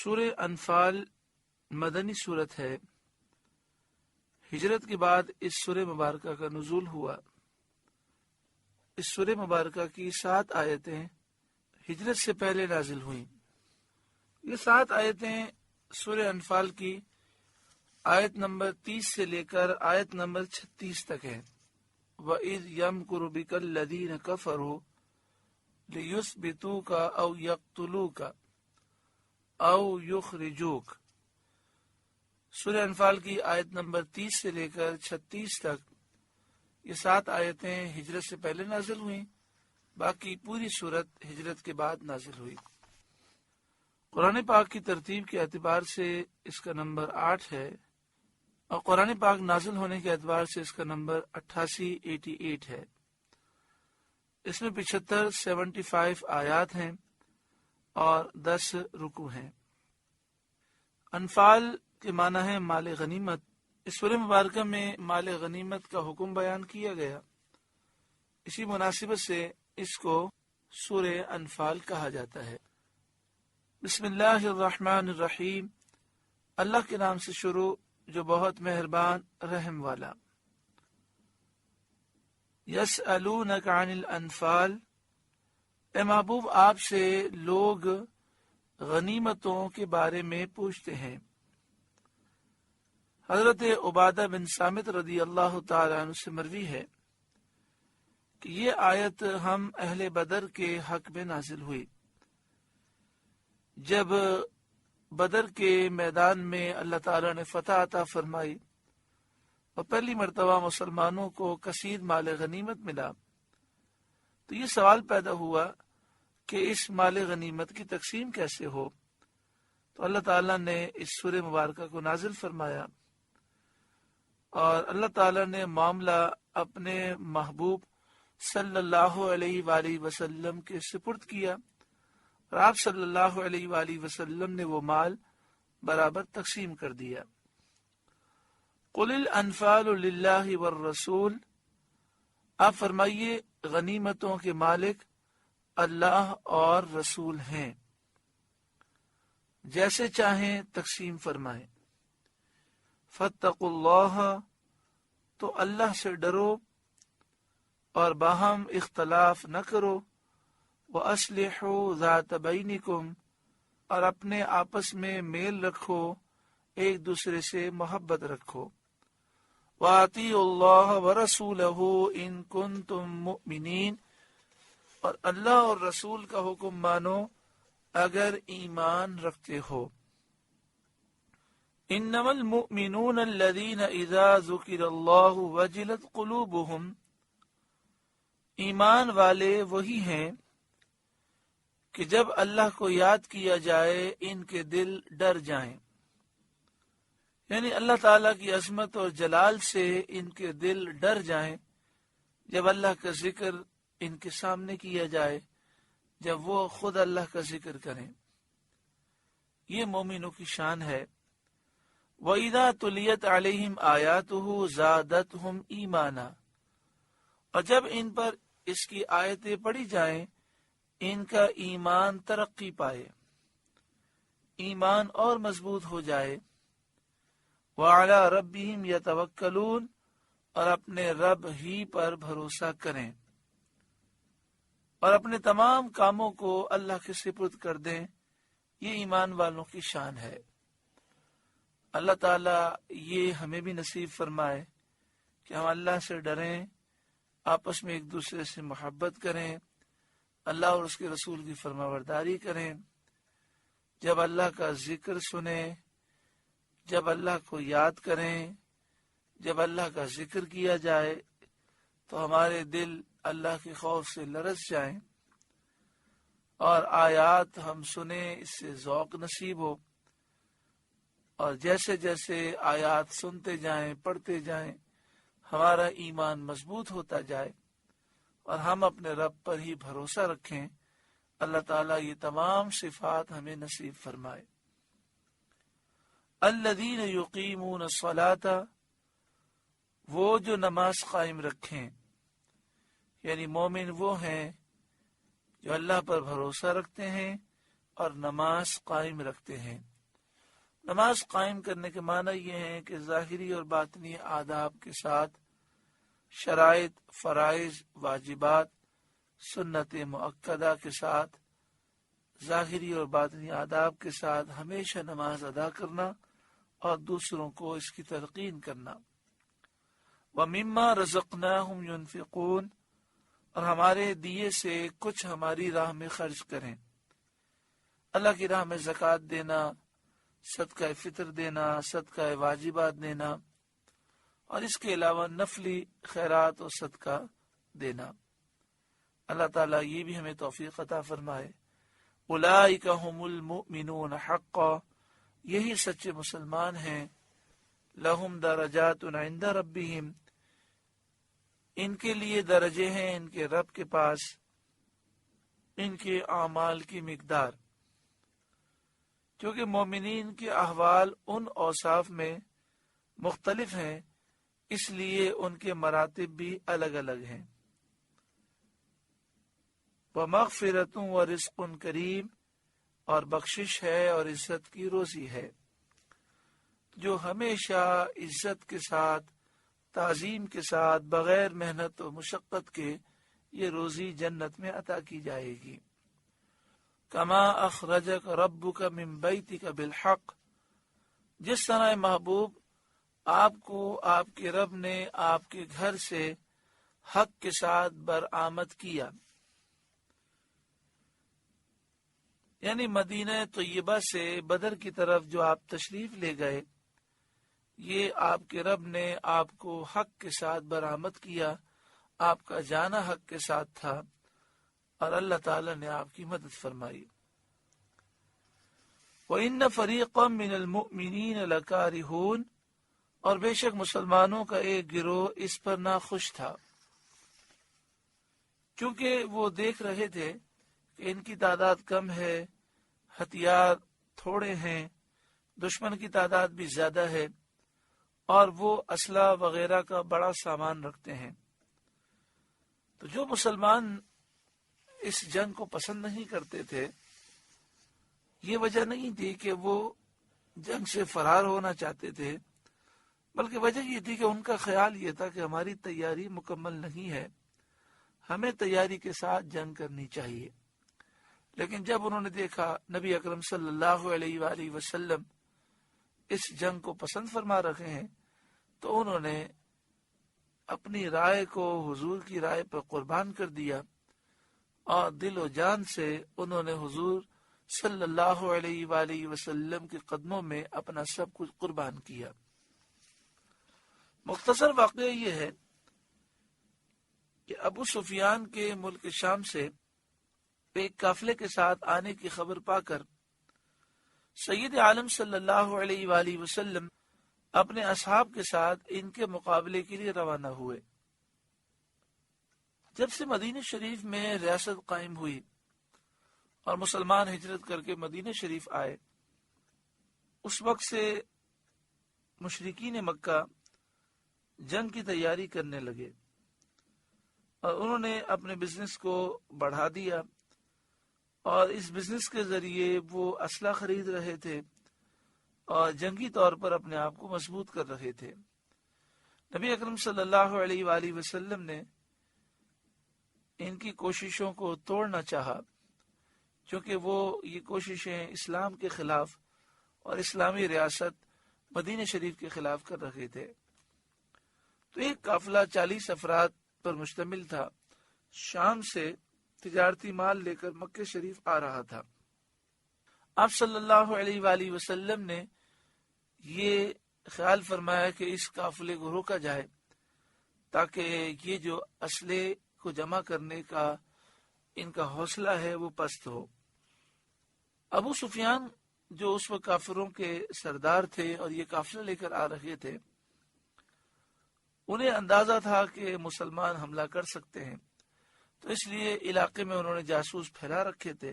سورہ انفال مدنی سورت ہے۔ ہجرت کے بعد اس سورہ مبارکہ کا نزول ہوا۔ اس سورہ مبارکہ کی 7 آیتیں ہجرت سے پہلے نازل ہوئیں۔ یہ 7 آیتیں سورہ انفال کی آیت نمبر 30 سے لے کر آیت نمبر 36 تک ہیں۔ وَإِذْ يَمْكُرُ بِكَ الَّذِينَ كَفَرُوا لِيُثْبِتُوكَ أَوْ يَقْتُلُوكَ أَوْ يُخْرِجُوكَ۔ سورہ انفال کی آیت نمبر 30 سے لے کر 36 تک یہ 7 آیتیں ہجرت سے پہلے نازل ہوئیں، باقی پوری سورت ہجرت کے بعد نازل ہوئی۔ قرآن پاک کی ترتیب کے اعتبار سے اس کا نمبر 8 ہے، اور قرآن پاک نازل ہونے کے اعتبار سے اس کا نمبر 88 ہے۔ اس میں 75 آیات ہیں اور 10 رکوع ہیں۔ انفال کے معنی ہے مال غنیمت۔ اس سورہ مبارکہ میں مال غنیمت کا حکم بیان کیا گیا، اسی مناسبت سے اس کو سورہ انفال کہا جاتا ہے۔ بسم اللہ الرحمن الرحیم، اللہ کے نام سے شروع جو بہت مہربان رحم والا۔ یسألونک عن الانفال، اے محبوب آپ سے لوگ غنیمتوں کے بارے میں پوچھتے ہیں۔ حضرت عبادہ بن صامت رضی اللہ تعالیٰ عنہ سے مروی ہے کہ یہ آیت ہم اہل بدر کے حق میں نازل ہوئی۔ جب بدر کے میدان میں اللہ تعالیٰ نے فتح عطا فرمائی اور پہلی مرتبہ مسلمانوں کو کثیر مال غنیمت ملا، تو یہ سوال پیدا ہوا کہ اس مال غنیمت کی تقسیم کیسے ہو۔ تو اللہ تعالیٰ نے اس سورہ مبارکہ کو نازل فرمایا، اور اللہ تعالیٰ نے معاملہ اپنے محبوب صلی اللہ علیہ وآلہ وسلم کے سپرد کیا، اور آپ صلی اللہ علیہ وآلہ وسلم نے وہ مال برابر تقسیم کر دیا۔ قل الانفال للہ والرسول، آپ فرمائیے غنیمتوں کے مالک اللہ اور رسول ہیں، جیسے چاہیں تقسیم فرمائیں۔ فاتقوا اللہ، تو اللہ سے ڈرو اور باہم اختلاف نہ کرو۔ وَأَصْلِحُوا ذَاتَ بَيْنِكُمْ، اور اپنے آپس میں میل رکھو، ایک دوسرے سے محبت رکھو۔ وَأَطِيعُوا اللَّهَ وَرَسُولَهُ إِن كُنتُم مُؤْمِنِينَ، اور اللہ اور رسول کا حکم مانو اگر ایمان رکھتے ہو۔ انما المؤمنون الذين اذا ذكر الله وجلت قلوبهم، ایمان والے وہی ہیں کہ جب اللہ کو یاد کیا جائے ان کے دل ڈر جائیں، یعنی اللہ تعالیٰ کی عظمت اور جلال سے ان کے دل ڈر جائیں جب اللہ کا ذکر ان کے سامنے کیا جائے، جب وہ خود اللہ کا ذکر کریں۔ یہ مومنوں کی شان ہے۔ وَإِذَا تُلِيَتْ عَلَيْهِمْ آيَاتُهُ زَادَتْهُمْ ایمانا، اور جب ان پر اس کی آیتیں پڑھی جائیں ان کا ایمان ترقی پائے، ایمان اور مضبوط ہو جائے۔ وَعَلَى رَبِّهِمْ يَتَوَكَّلُونَ، اور اپنے رب ہی پر بھروسہ کریں، اور اپنے تمام کاموں کو اللہ کے سپرد کر دیں۔ یہ ایمان والوں کی شان ہے۔ اللہ تعالیٰ یہ ہمیں بھی نصیب فرمائے کہ ہم اللہ سے ڈریں، آپس میں ایک دوسرے سے محبت کریں، اللہ اور اس کے رسول کی فرمانبرداری کریں۔ جب اللہ کا ذکر سنیں، جب اللہ کو یاد کریں، جب اللہ کا ذکر کیا جائے تو ہمارے دل اللہ کے خوف سے لرز جائیں، اور آیات ہم سنیں، اس سے ذوق نصیب ہو، اور جیسے جیسے آیات سنتے جائیں، پڑھتے جائیں، ہمارا ایمان مضبوط ہوتا جائے اور ہم اپنے رب پر ہی بھروسہ رکھیں۔ اللہ تعالیٰ یہ تمام صفات ہمیں نصیب فرمائے۔ الذین یقیمون الصلاۃ، وہ جو نماز قائم رکھیں، یعنی مومن وہ ہیں جو اللہ پر بھروسہ رکھتے ہیں اور نماز قائم رکھتے ہیں۔ نماز قائم کرنے کے معنی یہ ہیں کہ ظاہری اور باطنی آداب کے ساتھ شرائط، فرائض، واجبات، سنت مؤکدہ کے ساتھ ظاہری اور باطنی آداب کے ساتھ ہمیشہ نماز ادا کرنا اور دوسروں کو اس کی تلقین کرنا۔ وَمِمَّا رَزَقْنَاهُمْ يُنْفِقُونَ، اور ہمارے دیے سے کچھ ہماری راہ میں خرچ کریں۔ اللہ کی راہ میں زکوٰۃ دینا، صدقہ فطر دینا، صدقہ واجبات دینا، اور اس کے علاوہ نفلی خیرات اور صدقہ دینا۔ اللہ تعالیٰ یہ بھی ہمیں توفیق عطا فرمائے۔ اولئک هم المؤمنون حقا، یہی سچے مسلمان ہیں۔ لہم درجات عند ربہم، ان کے لیے درجے ہیں ان کے رب کے پاس، ان کے اعمال کی مقدار، کیونکہ مومنین کے احوال ان اوصاف میں مختلف ہیں، اس لیے ان کے مراتب بھی الگ الگ ہیں۔ وَمَغْفِرَةٌ وَرِزْقٌ کریم، اور بخشش ہے اور عزت کی روزی ہے، جو ہمیشہ عزت کے ساتھ، تعظیم کے ساتھ، بغیر محنت و مشقت کے یہ روزی جنت میں عطا کی جائے گی۔ کما اخرجک ربک من بیتک بالحق، جس طرح محبوب آپ کو آپ کے رب نے آپ کے گھر سے حق کے ساتھ برآمد کیا، یعنی مدینہ طیبہ سے بدر کی طرف جو آپ تشریف لے گئے، یہ آپ کے رب نے آپ کو حق کے ساتھ برآمد کیا، آپ کا جانا حق کے ساتھ تھا، اور اللہ تعالی نے آپ کی مدد فرمائی۔ وَإِنَّ فَرِيقًا مِّنَ الْمُؤْمِنِينَ لَكَارِهُونَ، اور بے شک مسلمانوں کا ایک گروہ اس پر ناخوش تھا، کیونکہ وہ دیکھ رہے تھے کہ ان کی تعداد کم ہے، ہتھیار تھوڑے ہیں، دشمن کی تعداد بھی زیادہ ہے، اور وہ اسلحہ وغیرہ کا بڑا سامان رکھتے ہیں۔ تو جو مسلمان اس جنگ کو پسند نہیں کرتے تھے، یہ وجہ نہیں تھی کہ وہ جنگ سے فرار ہونا چاہتے تھے، بلکہ وجہ یہ تھی کہ ان کا خیال یہ تھا کہ ہماری تیاری مکمل نہیں ہے، ہمیں تیاری کے ساتھ جنگ کرنی چاہیے۔ لیکن جب انہوں نے دیکھا نبی اکرم صلی اللہ علیہ وآلہ وسلم اس جنگ کو پسند فرما رکھے ہیں، تو انہوں نے اپنی رائے کو حضور کی رائے پر قربان کر دیا، اور دل و جان سے انہوں نے حضور صلی اللہ علیہ وآلہ وسلم کے قدموں میں اپنا سب کچھ قربان کیا۔ مختصر واقعہ یہ ہے کہ ابو سفیان کے ملک شام سے ایک قافلے کے ساتھ آنے کی خبر پا کر سید عالم صلی اللہ علیہ وآلہ وسلم اپنے اصحاب کے ساتھ ان کے مقابلے کے لیے روانہ ہوئے۔ جب سے مدینہ شریف میں ریاست قائم ہوئی اور مسلمان ہجرت کر کے مدینہ شریف آئے، اس وقت سے مشرکین مکہ جنگ کی تیاری کرنے لگے، اور انہوں نے اپنے بزنس کو بڑھا دیا، اور اس بزنس کے ذریعے وہ اسلحہ خرید رہے تھے اور جنگی طور پر اپنے آپ کو مضبوط کر رہے تھے۔ نبی اکرم صلی اللہ علیہ وآلہ وسلم نے ان کی کوششوں کو توڑنا چاہا، کیونکہ وہ یہ کوششیں اسلام کے خلاف اور اسلامی ریاست مدینہ شریف کے خلاف کر رہے تھے۔ تو ایک قافلہ 40 افراد پر مشتمل تھا، شام سے تجارتی مال لے کر مکہ شریف آ رہا تھا۔ آپ صلی اللہ علیہ وآلہ وسلم نے یہ خیال فرمایا کہ اس قافلے کو روکا جائے، تاکہ یہ جو اسلحے کو جمع کرنے کا ان کا حوصلہ ہے وہ پست ہو۔ ابو سفیان جو اس وقت کافروں کے سردار تھے اور یہ قافلہ لے کر آ رہے تھے، انہیں اندازہ تھا کہ مسلمان حملہ کر سکتے ہیں، تو اس لیے علاقے میں انہوں نے جاسوس پھیلا رکھے تھے۔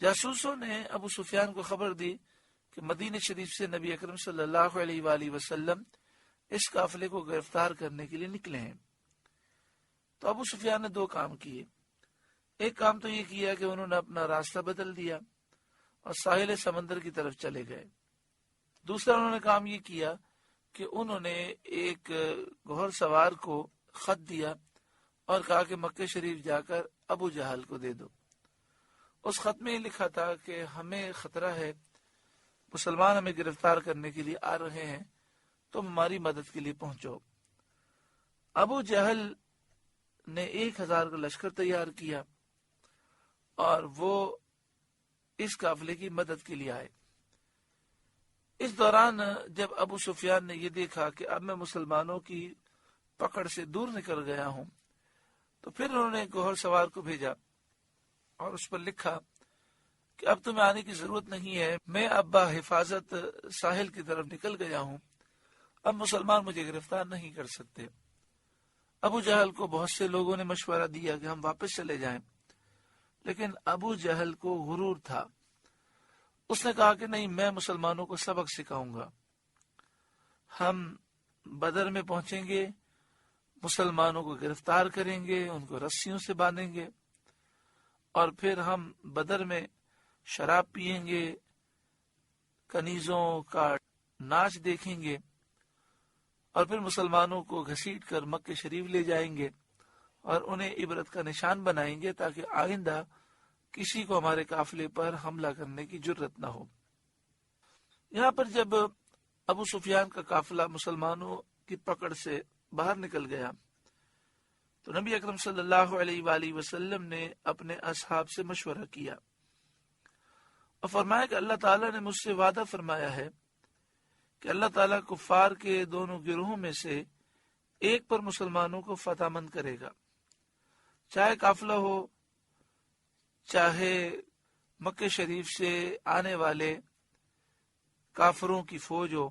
جاسوسوں نے ابو سفیان کو خبر دی کہ مدینہ شریف سے نبی اکرم صلی اللہ علیہ وآلہ وسلم اس قافلے کو گرفتار کرنے کے لیے نکلے ہیں۔ تو ابو سفیان نے دو کام کیے۔ ایک کام تو یہ کیا کہ انہوں نے اپنا راستہ بدل دیا اور ساحل سمندر کی طرف چلے گئے۔ دوسرا انہوں نے کام یہ کیا کہ انہوں نے ایک گھوڑ سوار کو خط دیا اور کہا کہ مکہ شریف جا کر ابو جہل کو دے دو۔ اس خط میں یہ لکھا تھا کہ ہمیں خطرہ ہے، مسلمان ہمیں گرفتار کرنے کے لیے آ رہے ہیں، تم ہماری مدد کے لیے پہنچو۔ ابو جہل نے 1000 کا لشکر تیار کیا اور وہ اس قافلے کی مدد کے لیے آئے۔ اس دوران جب ابو سفیان نے یہ دیکھا کہ اب میں مسلمانوں کی پکڑ سے دور نکل گیا ہوں، تو پھر انہوں نے گھوڑ سوار کو بھیجا اور اس پر لکھا کہ اب تمہیں آنے کی ضرورت نہیں ہے، میں اب حفاظت ساحل کی طرف نکل گیا ہوں، اب مسلمان مجھے گرفتار نہیں کر سکتے۔ ابو جہل کو بہت سے لوگوں نے مشورہ دیا کہ ہم واپس چلے جائیں، لیکن ابو جہل کو غرور تھا۔ اس نے کہا کہ نہیں، میں مسلمانوں کو سبق سکھاؤں گا، ہم بدر میں پہنچیں گے، مسلمانوں کو گرفتار کریں گے، ان کو رسیوں سے باندھیں گے، اور پھر ہم بدر میں شراب پیئیں گے، کنیزوں کا ناچ دیکھیں گے، اور پھر مسلمانوں کو گھسیٹ کر مکہ شریف لے جائیں گے اور انہیں عبرت کا نشان بنائیں گے تاکہ آئندہ کسی کو ہمارے قافلے پر حملہ کرنے کی جرت نہ ہو۔ یہاں پر جب ابو سفیان کا قافلہ مسلمانوں کی پکڑ سے باہر نکل گیا تو نبی اکرم صلی اللہ علیہ وآلہ وسلم نے اپنے اصحاب سے مشورہ کیا اور فرمایا کہ اللہ تعالیٰ نے مجھ سے وعدہ فرمایا ہے کہ اللہ تعالیٰ کفار کے دونوں گروہوں میں سے ایک پر مسلمانوں کو فتح مند کرے گا، چاہے قافلہ ہو، چاہے مکہ شریف سے آنے والے کافروں کی فوج ہو۔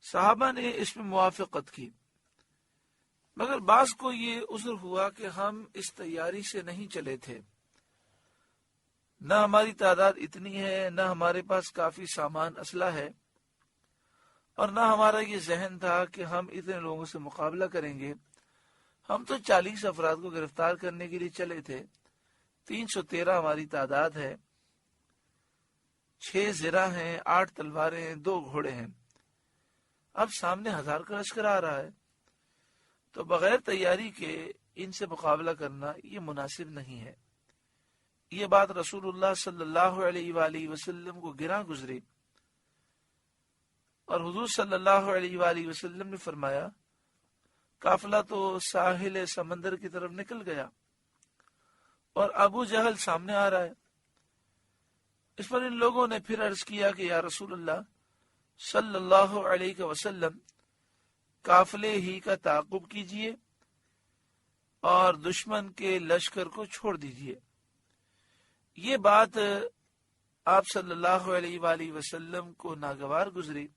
صحابہ نے اس میں موافقت کی، مگر بعض کو یہ عذر ہوا کہ ہم اس تیاری سے نہیں چلے تھے، نہ ہماری تعداد اتنی ہے، نہ ہمارے پاس کافی سامان اسلحہ ہے، اور نہ ہمارا یہ ذہن تھا کہ ہم اتنے لوگوں سے مقابلہ کریں گے۔ ہم تو 40 افراد کو گرفتار کرنے کے لیے چلے تھے، 313 ہماری تعداد ہے، 6 زرہ ہیں، 8 تلواریں ہیں، 2 گھوڑے ہیں، اب سامنے 1000 کا لشکر آ رہا ہے، تو بغیر تیاری کے ان سے مقابلہ کرنا یہ مناسب نہیں ہے۔ یہ بات رسول اللہ صلی اللہ علیہ وآلہ وسلم کو گراں گزری اور حضور صلی اللہ علیہ وآلہ وسلم نے فرمایا قافلہ تو ساحل سمندر کی طرف نکل گیا اور ابو جہل سامنے آ رہا ہے۔ اس پر ان لوگوں نے پھر عرض کیا کہ یا رسول اللہ صلی اللہ علیہ وسلم، قافلے ہی کا تعاقب کیجئے اور دشمن کے لشکر کو چھوڑ دیجئے۔ یہ بات آپ صلی اللہ علیہ وآلہ وسلم کو ناگوار گزری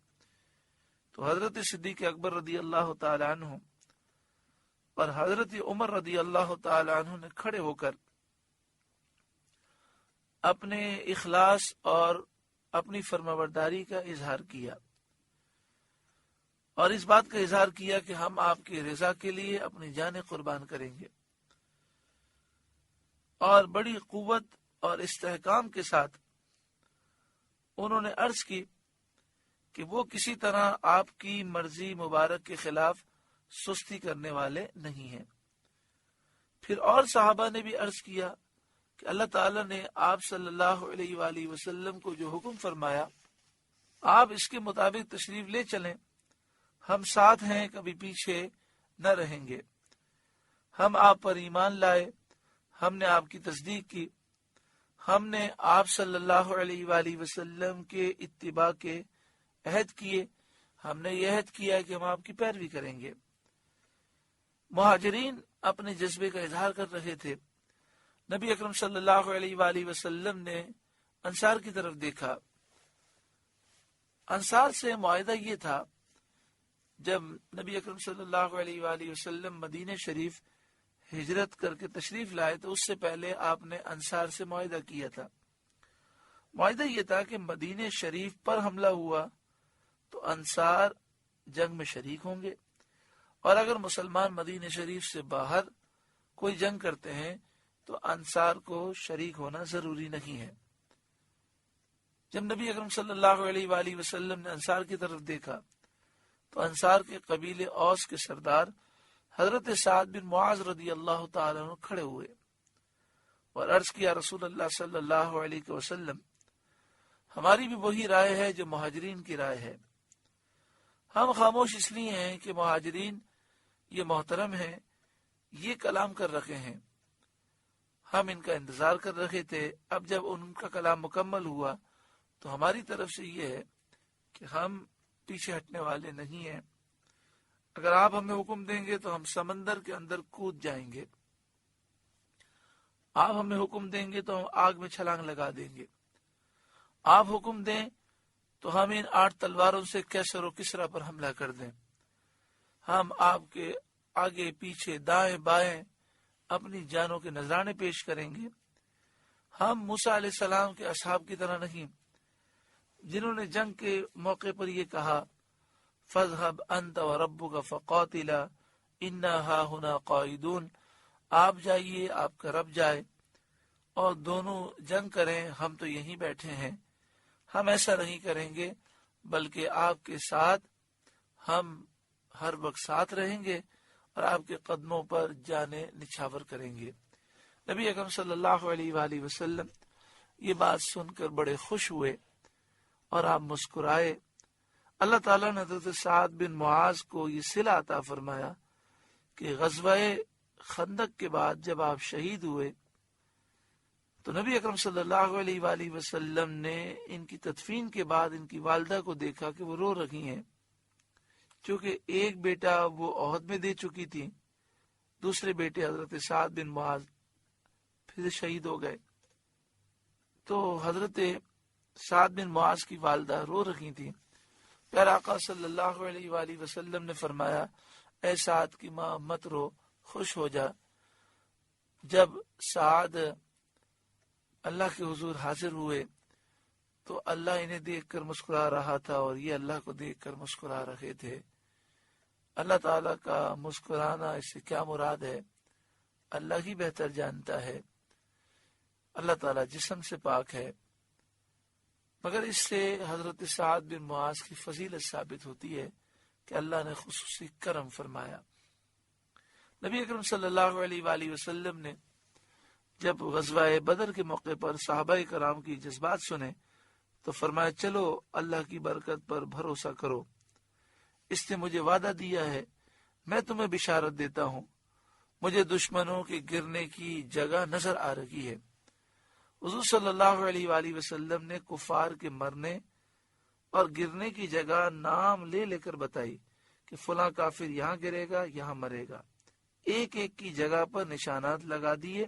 تو حضرت صدیق اکبر رضی اللہ تعالی عنہ اور حضرت عمر رضی اللہ تعالی عنہ نے کھڑے ہو کر اپنے اخلاص اور اپنی فرمانبرداری کا اظہار کیا اور اس بات کا اظہار کیا کہ ہم آپ کی رضا کے لیے اپنی جانیں قربان کریں گے، اور بڑی قوت اور استحکام کے ساتھ انہوں نے عرض کی کہ وہ کسی طرح آپ کی مرضی مبارک کے خلاف سستی کرنے والے نہیں ہیں۔ پھر اور صحابہ نے بھی عرض کیا کہ اللہ تعالیٰ نے آپ صلی اللہ علیہ وآلہ وسلم کو جو حکم فرمایا آپ اس کے مطابق تشریف لے چلیں، ہم ساتھ ہیں، کبھی پیچھے نہ رہیں گے۔ ہم آپ پر ایمان لائے، ہم نے آپ کی تصدیق کی، ہم نے آپ صلی اللہ علیہ وآلہ وسلم کے اتباع کے عہد کیے، ہم نے یہ عہد کیا کہ ہم آپ کی پیروی کریں گے۔ مہاجرین اپنے جذبے کا اظہار کر رہے تھے۔ نبی اکرم صلی اللہ علیہ وآلہ وسلم نے انصار کی طرف دیکھا۔ انصار سے معاہدہ یہ تھا، جب نبی اکرم صلی اللہ علیہ وآلہ وسلم مدینہ شریف ہجرت کر کے تشریف لائے تو اس سے پہلے آپ نے انصار سے معاہدہ کیا تھا۔ معاہدہ یہ تھا کہ مدینہ شریف پر حملہ ہوا تو انصار جنگ میں شریک ہوں گے، اور اگر مسلمان مدینہ شریف سے باہر کوئی جنگ کرتے ہیں تو انصار کو شریک ہونا ضروری نہیں ہے۔ جب نبی اکرم صلی اللہ علیہ وآلہ وسلم نے انصار کی طرف دیکھا تو انصار کے قبیلے اوس کے سردار حضرت سعد بن معاذ رضی اللہ تعالیٰ عنہ کھڑے ہوئے اور عرض کیا رسول اللہ صلی اللہ علیہ وسلم ہماری بھی وہی رائے ہے جو مہاجرین کی رائے ہے. ہم خاموش اس لیے ہیں کہ مہاجرین یہ محترم ہیں, یہ کلام کر رکھے ہیں, ہم ان کا انتظار کر رکھے تھے. اب جب ان کا کلام مکمل ہوا تو ہماری طرف سے یہ ہے کہ ہم پیچھے ہٹنے والے نہیں ہیں. اگر آپ ہمیں حکم دیں گے تو ہم سمندر کے اندر کود جائیں گے, آپ ہمیں حکم دیں گے تو ہم آگ میں چھلانگ لگا دیں گے, آپ حکم دیں تو ہم ان 8 تلواروں سے کیسر و کسرا پر حملہ کر دیں. ہم آپ کے آگے پیچھے دائیں بائیں اپنی جانوں کے نذرانے پیش کریں گے. ہم موسیٰ علیہ السلام کے اصحاب کی طرح نہیں جنہوں نے جنگ کے موقع پر یہ کہا فَاذْهَبْ أَنْتَ وَرَبُّكَ فَقَاتِلَا إِنَّا هَاهُنَا قَاعِدُونَ, آپ جائیے, آپ کا رب جائے اور دونوں جنگ کریں, ہم تو یہیں بیٹھے ہیں. ہم ایسا نہیں کریں گے بلکہ آپ کے ساتھ ہم ہر وقت ساتھ رہیں گے اور آپ کے قدموں پر جانیں نچھاور کریں گے. نبی اکرم صلی اللہ علیہ وآلہ وسلم یہ بات سن کر بڑے خوش ہوئے اور آپ مسکرائے. اللہ تعالیٰ نے حضرت سعد بن معاذ کو یہ صلہ عطا فرمایا کہ غزوہ خندق کے بعد جب آپ شہید ہوئے تو نبی اکرم صلی اللہ علیہ وآلہ وسلم نے ان کی تدفین کے بعد ان کی والدہ کو دیکھا کہ وہ رو رہی ہیں, چونکہ ایک بیٹا وہ عہد میں دے چکی تھی, دوسرے بیٹے حضرت سعد بن معاذ پھر شہید ہو گئے. تو حضرت سعد بن معاذ کی والدہ رو رہی تھی. پیارے آقا صلی اللہ علیہ وآلہ وسلم نے فرمایا اے سعد کی ماں مت رو, خوش ہو جا. جب سعد اللہ کے حضور حاضر ہوئے تو اللہ انہیں دیکھ کر مسکرا رہا تھا اور یہ اللہ کو دیکھ کر مسکرا رہے تھے. اللہ تعالیٰ کا مسکرانا اس سے کیا مراد ہے اللہ ہی بہتر جانتا ہے. اللہ تعالیٰ جسم سے پاک ہے, مگر اس سے حضرت سعد بن معاذ کی فضیلت ثابت ہوتی ہے کہ اللہ نے خصوصی کرم فرمایا. نبی اکرم صلی اللہ علیہ وآلہ وسلم نے جب غزوہ بدر کے موقع پر صحابہ کرام کی جذبات سنے تو فرمایا چلو اللہ کی برکت پر بھروسہ کرو, اس نے مجھے وعدہ دیا ہے, میں تمہیں بشارت دیتا ہوں, مجھے دشمنوں کے گرنے کی جگہ نظر آ رہی ہے. حضور صلی اللہ علیہ وآلہ وسلم نے کفار کے مرنے اور گرنے کی جگہ نام لے لے کر بتائی کہ فلاں کافر یہاں گرے گا, یہاں مرے گا. ایک ایک کی جگہ پر نشانات لگا دیے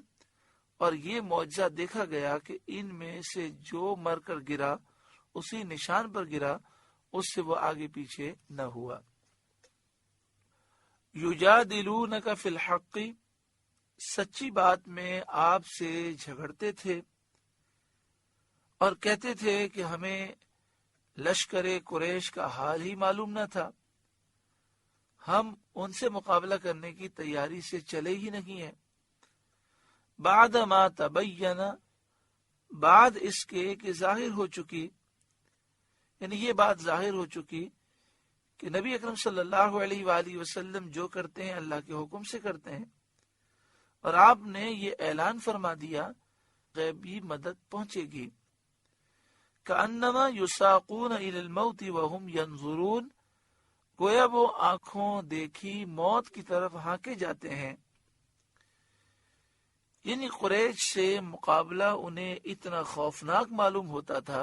اور یہ معجزہ دیکھا گیا کہ ان میں سے جو مر کر گرا اسی نشان پر گرا, اس سے وہ آگے پیچھے نہ ہوا. یجادلونک فی الحق, سچی بات میں آپ سے جھگڑتے تھے اور کہتے تھے کہ ہمیں لشکر قریش کا حال ہی معلوم نہ تھا, ہم ان سے مقابلہ کرنے کی تیاری سے چلے ہی نہیں ہیں. بعد ما تبین, بعد اس کے کہ ظاہر ہو چکی, یعنی یہ بات ظاہر ہو چکی کہ نبی اکرم صلی اللہ علیہ وآلہ وسلم جو کرتے ہیں اللہ کے حکم سے کرتے ہیں, اور آپ نے یہ اعلان فرما دیا غیبی مدد پہنچے گی. کأنما یساقون الی الموت وهم ینظرون, گویا وہ آنکھوں دیکھی موت کی طرف ہانکے جاتے ہیں. یعنی قریش سے مقابلہ انہیں اتنا خوفناک معلوم ہوتا تھا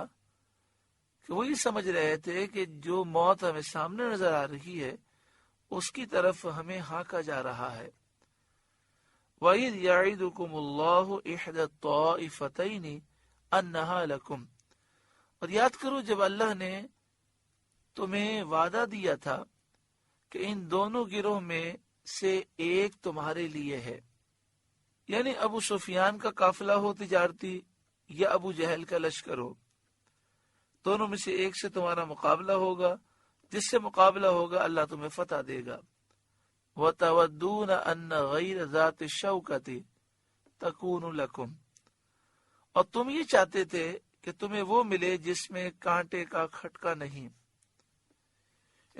کہ وہ یہ سمجھ رہے تھے کہ جو موت ہمیں سامنے نظر آ رہی ہے اس کی طرف ہمیں ہانکا جا رہا ہے. وَإِذْ يَعِدُكُمُ اللَّهُ إِحْدَى الطَّائِفَتَيْنِ أَنَّهَا لَكُمْ, اور یاد کرو جب اللہ نے تمہیں وعدہ دیا تھا کہ ان دونوں گروہ میں سے ایک تمہارے لیے ہے, یعنی ابو سفیان کا قافلہ ہو تجارتی یا ابو جہل کا لشکر ہو, دونوں میں سے ایک سے تمہارا مقابلہ ہوگا, جس سے مقابلہ ہوگا اللہ تمہیں فتح دے گا. وَتَوَدُّونَ أَنَّ غَيْرَ ذَاتِ الشَّوْكَةِ تَكُونُ لَكُمْ, اور تم یہ چاہتے تھے کہ تمہیں وہ ملے جس میں کانٹے کا کھٹکا نہیں۔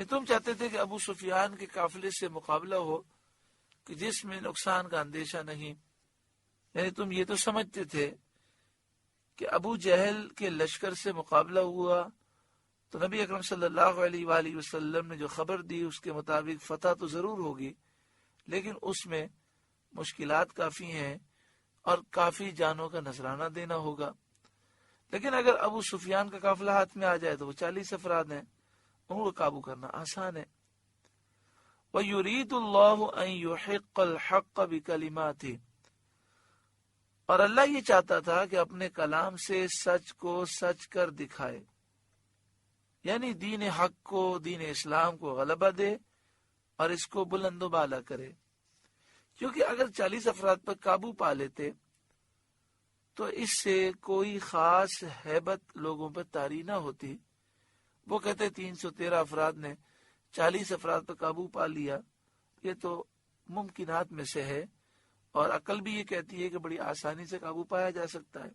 تم چاہتے تھے کہ ابو سفیان کے قافلے سے مقابلہ ہو کہ جس میں نقصان کا اندیشہ نہیں، یعنی تم یہ تو سمجھتے تھے کہ ابو جہل کے لشکر سے مقابلہ ہوا تو نبی اکرم صلی اللہ علیہ وآلہ وسلم نے جو خبر دی اس کے مطابق فتح تو ضرور ہوگی، لیکن اس میں مشکلات کافی ہیں اور کافی جانوں کا نذرانہ دینا ہوگا۔ لیکن اگر ابو سفیان کا قافلہ ہاتھ میں آ جائے تو وہ 40 افراد ہیں، ان کو قابو کرنا آسان ہے۔ وَيُرِيدُ اللَّهُ أَن يُحِقَّ الْحَقَّ بِكَلِمَاتِهِ، اور اللہ یہ چاہتا تھا کہ اپنے کلام سے سچ کو سچ کر دکھائے، یعنی دین حق کو، دین اسلام کو غلبہ دے اور اس کو بلند و بالا کرے، کیونکہ اگر 40 افراد پر قابو پا لیتے تو اس سے کوئی خاص ہیبت لوگوں پر طاری نہ ہوتی۔ وہ کہتے 313 افراد نے 40 افراد پر قابو پا لیا، یہ تو ممکنات میں سے ہے، اور عقل بھی یہ کہتی ہے کہ بڑی آسانی سے قابو پایا جا سکتا ہے۔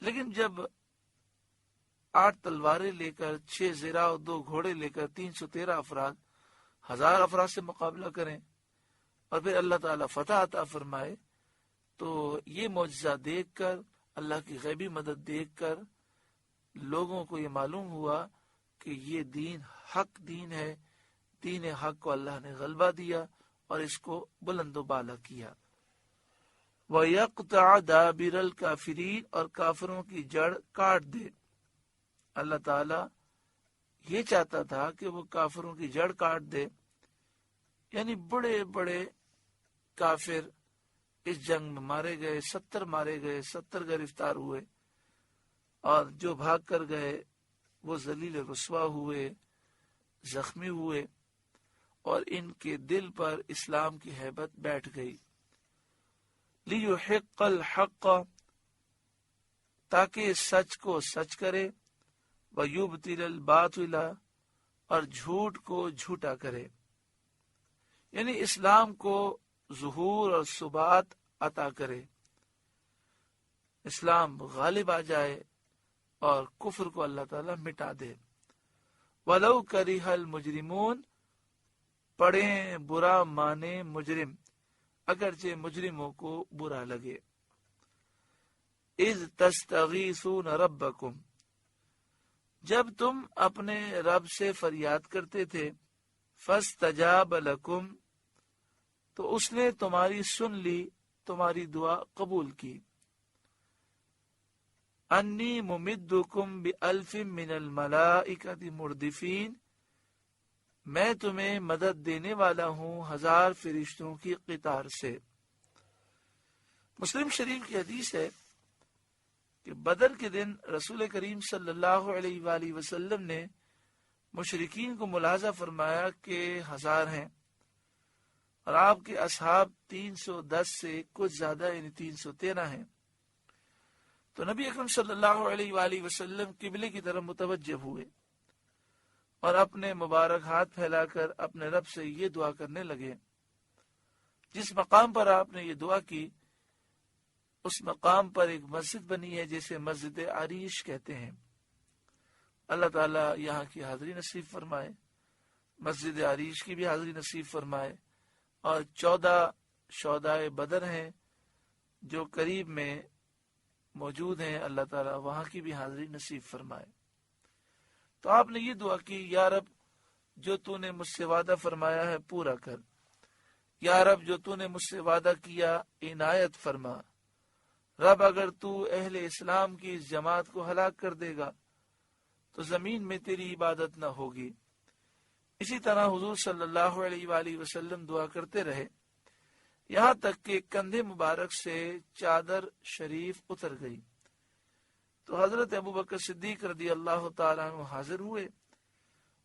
لیکن جب 8 تلواریں لے کر، 6 زرہ اور 2 گھوڑے لے کر 313 افراد 1000 افراد سے مقابلہ کریں اور پھر اللہ تعالیٰ فتح عطا فرمائے، تو یہ معجزہ دیکھ کر، اللہ کی غیبی مدد دیکھ کر لوگوں کو یہ معلوم ہوا کہ یہ دین حق دین ہے، دین حق کو اللہ نے غلبہ دیا اور اس کو بلند و بالا کیا۔ وَيَقْطَعَ دَابِرَ الْكَافِرِينَ، اور کافروں کی جڑ کاٹ دے۔ اللہ تعالیٰ یہ چاہتا تھا کہ وہ کافروں کی جڑ کاٹ دے، یعنی بڑے بڑے کافر اس جنگ میں مارے گئے، 70 مارے گئے، 70 گرفتار ہوئے، اور جو بھاگ کر گئے وہ ذلیل رسوا ہوئے، زخمی ہوئے، اور ان کے دل پر اسلام کی ہیبت بیٹھ گئی۔ لِيُحِقَّ الْحَقَّ، تاکہ سچ کو سچ کرے، وَيُبْطِلَ الْبَاطِلَ، اور جھوٹ کو جھوٹا کرے، یعنی اسلام کو ظہور اور ثبات عطا کرے، اسلام غالب آ جائے اور کفر کو اللہ تعالیٰ مٹا دے۔ وَلَوْ كَرِهَ الْمُجْرِمُونَ، پڑھیں برا مانے مجرم، اگرچہ مجرموں کو برا لگے۔ اِذْ تَسْتَغِيثُونَ رَبَّكُمْ، جب تم اپنے رب سے فریاد کرتے تھے، فَاسْتَجَابَ لَكُمْ، تو اس نے تمہاری سن لی، تمہاری دعا قبول کی۔ انی ممدکم بِأَلْفٍ مِّنَ الْمَلَائِكَةِ مُرْدِفِينَ، میں تمہیں مدد دینے والا ہوں 1000 فرشتوں کی قطار سے۔ مسلم شریف کی حدیث ہے کہ بدر کے دن رسول کریم صلی اللہ علیہ وآلہ وسلم نے مشرکین کو ملاحظہ فرمایا کہ 1000 ہیں، اور آپ کے اصحاب 310 سے کچھ زیادہ، یعنی 313 ہیں۔ تو نبی اکرم صلی اللہ علیہ وآلہ وسلم قبلے کی طرف متوجہ ہوئے اور اپنے مبارک ہاتھ پھیلا کر اپنے رب سے یہ دعا کرنے لگے۔ جس مقام پر آپ نے یہ دعا کی اس مقام پر ایک مسجد بنی ہے جسے مسجد عریش کہتے ہیں۔ اللہ تعالیٰ یہاں کی حاضری نصیب فرمائے، مسجد عریش کی بھی حاضری نصیب فرمائے، اور 14 شہدائے بدر ہیں جو قریب میں موجود ہیں، اللہ تعالیٰ وہاں کی بھی حاضری نصیب فرمائے۔ تو آپ نے یہ دعا کی، یا رب جو تو نے مجھ سے وعدہ فرمایا ہے پورا کر، یا رب جو تو نے مجھ سے وعدہ کیا عنایت فرما، رب اگر تو اہل اسلام کی اس جماعت کو ہلاک کر دے گا تو زمین میں تیری عبادت نہ ہوگی۔ اسی طرح حضور صلی اللہ علیہ وآلہ وسلم دعا کرتے رہے، یہاں تک کہ کندھے مبارک سے چادر شریف اتر گئی۔ تو حضرت ابوبکر صدیق رضی اللہ تعالیٰ عنہ حاضر ہوئے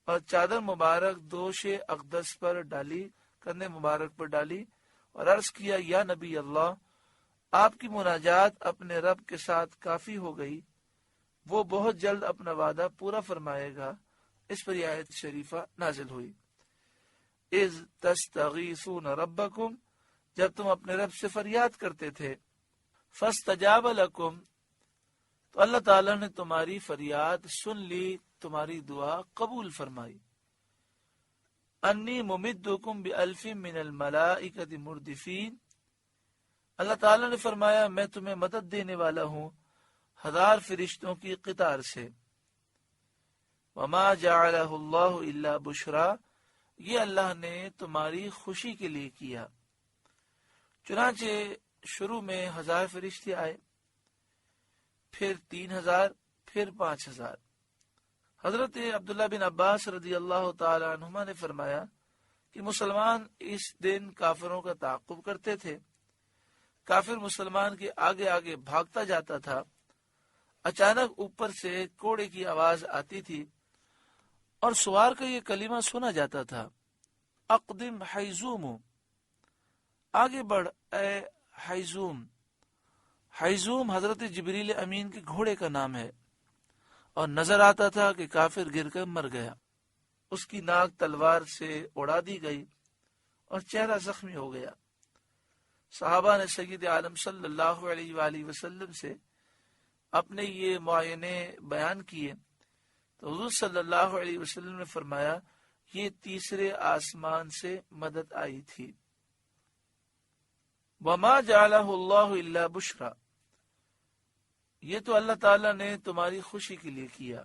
اور چادر مبارک دوش اقدس پر ڈالی، کندھے مبارک پر ڈالی، اور عرض کیا، یا نبی اللہ، آپ کی مناجات اپنے رب کے ساتھ کافی ہو گئی، وہ بہت جلد اپنا وعدہ پورا فرمائے گا۔ اس پر یہ آیت شریفہ نازل ہوئی، اذ تستغیثون ربکم، جب تم اپنے رب سے فریاد کرتے تھے، فاستجاب لکم، تو اللہ تعالیٰ نے تمہاری فریاد سن لی، تمہاری دعا قبول فرمائی۔ انی ممدکم بألف من الملائکۃ مردفین، اللہ تعالیٰ نے فرمایا میں تمہیں مدد دینے والا ہوں 1000 فرشتوں کی قطار سے۔ وما جعلہ اللہ الا بشرا، یہ اللہ نے تمہاری خوشی کے لیے کیا۔ چنانچہ شروع میں 1000 فرشتے آئے، پھر 3000، پھر 5000۔ حضرت عبداللہ بن عباس رضی اللہ تعالی عنہما نے فرمایا کہ مسلمان اس دن کافروں کا تعاقب کرتے تھے، کافر مسلمان کے آگے آگے بھاگتا جاتا تھا، اچانک اوپر سے کوڑے کی آواز آتی تھی اور سوار کا یہ کلمہ سنا جاتا تھا، اقدم حیزوم، آگے بڑھ اے حیزوم۔ حیزوم حضرت جبریل امین کے گھوڑے کا نام ہے، اور نظر آتا تھا کہ کافر گر کر مر گیا، اس کی ناک تلوار سے اڑا دی گئی اور چہرہ زخمی ہو گیا۔ صحابہ نے سید عالم صلی اللہ علیہ وآلہ وسلم سے اپنے یہ معائنے بیان کیے تو حضور صلی اللہ علیہ وسلم نے فرمایا یہ تیسرے آسمان سے مدد آئی تھی۔ وما جعلہ اللہ الا بشرا، یہ تو اللہ تعالیٰ نے تمہاری خوشی کے لیے کیا۔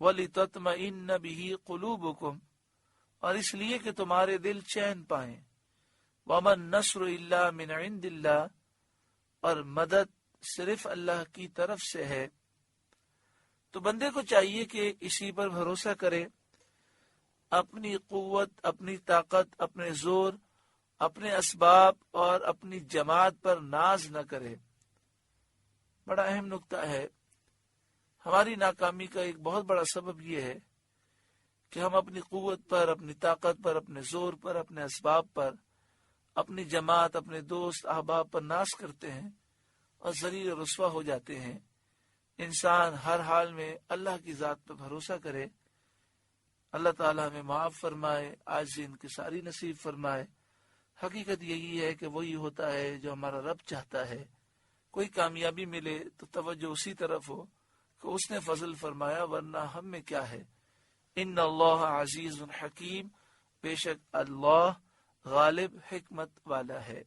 وَلِتَطْمَئِنَّ بِهِ قُلُوبُكُمْ، اور اس لیے کہ تمہارے دل چین پائیں۔ وَمَا النَّصْرُ إِلَّا مِنْ عِنْدِ اللَّهِ، اور مدد صرف اللہ کی طرف سے ہے۔ تو بندے کو چاہیے کہ اسی پر بھروسہ کرے، اپنی قوت، اپنی طاقت، اپنے زور، اپنے اسباب اور اپنی جماعت پر ناز نہ کرے۔ بڑا اہم نقطہ ہے، ہماری ناکامی کا ایک بہت بڑا سبب یہ ہے کہ ہم اپنی قوت پر، اپنی طاقت پر، اپنے زور پر، اپنے اسباب پر، اپنی جماعت، اپنے دوست احباب پر ناز کرتے ہیں اور ذلیل و رسوا ہو جاتے ہیں۔ انسان ہر حال میں اللہ کی ذات پر بھروسہ کرے، اللہ تعالیٰ ہمیں معاف فرمائے، عاجزی انکساری نصیب فرمائے۔ حقیقت یہی ہے کہ وہی ہوتا ہے جو ہمارا رب چاہتا ہے۔ کوئی کامیابی ملے تو توجہ اسی طرف ہو کہ اس نے فضل فرمایا، ورنہ ہم میں کیا ہے۔ ان اللہ عزیز حکیم، بے شک اللہ غالب حکمت والا ہے۔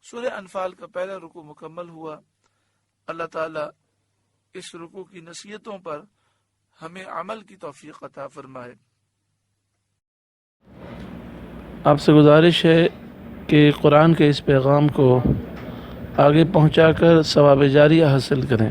سورہ انفال کا پہلا رکوع مکمل ہوا۔ اللہ تعالیٰ اس رکوع کی نصیحتوں پر ہمیں عمل کی توفیق عطا فرمائے۔ آپ سے گزارش ہے کہ قرآن کے اس پیغام کو آگے پہنچا کر ثواب جاریہ حاصل کریں۔